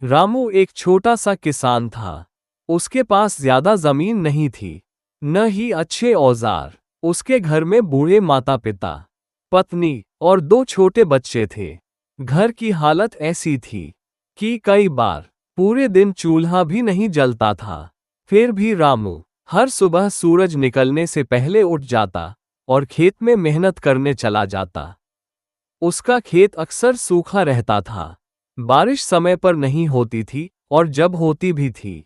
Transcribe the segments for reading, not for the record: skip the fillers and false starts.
रामू एक छोटा सा किसान था। उसके पास ज्यादा जमीन नहीं थी, न ही अच्छे औजार। उसके घर में बूढ़े माता पिता, पत्नी और दो छोटे बच्चे थे। घर की हालत ऐसी थी कि कई बार पूरे दिन चूल्हा भी नहीं जलता था। फिर भी रामू हर सुबह सूरज निकलने से पहले उठ जाता और खेत में मेहनत करने चला जाता। उसका खेत अक्सर सूखा रहता था, बारिश समय पर नहीं होती थी और जब होती भी थी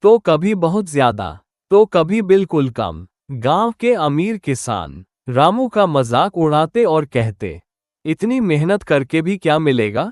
तो कभी बहुत ज्यादा, तो कभी बिल्कुल कम। गांव के अमीर किसान रामू का मजाक उड़ाते और कहते, इतनी मेहनत करके भी क्या मिलेगा,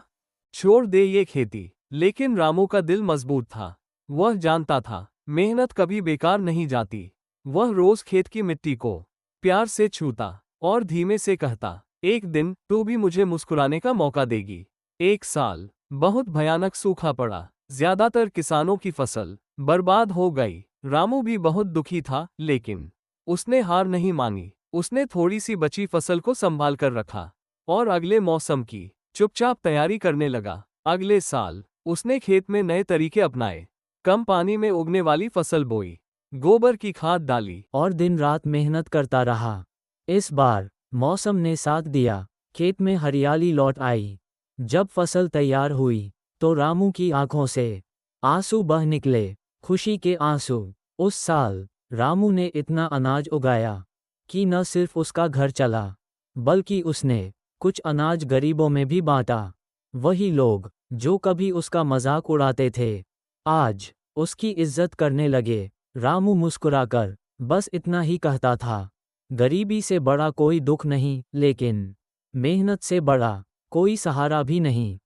छोड़ दे ये खेती। लेकिन रामू का दिल मजबूत था। वह जानता था मेहनत कभी बेकार नहीं जाती। वह रोज खेत की मिट्टी को प्यार से छूता और धीमे से कहता, एक दिन तू भी मुझे मुस्कुराने का मौका देगी। एक साल बहुत भयानक सूखा पड़ा। ज्यादातर किसानों की फसल बर्बाद हो गई। रामू भी बहुत दुखी था, लेकिन उसने हार नहीं मानी। उसने थोड़ी सी बची फसल को संभाल कर रखा और अगले मौसम की चुपचाप तैयारी करने लगा। अगले साल उसने खेत में नए तरीके अपनाए। कम पानी में उगने वाली फसल बोई, गोबर की खाद डाली और दिन रात मेहनत करता रहा। इस बार मौसम ने साथ दिया, खेत में हरियाली लौट आई। जब फसल तैयार हुई तो रामू की आंखों से आंसू बह निकले, खुशी के आंसू। उस साल रामू ने इतना अनाज उगाया कि न सिर्फ उसका घर चला, बल्कि उसने कुछ अनाज गरीबों में भी बांटा। वही लोग जो कभी उसका मजाक उड़ाते थे, आज उसकी इज्जत करने लगे। रामू मुस्कुराकर बस इतना ही कहता था, गरीबी से बड़ा कोई दुख नहीं, लेकिन मेहनत से बड़ा कोई सहारा भी नहीं।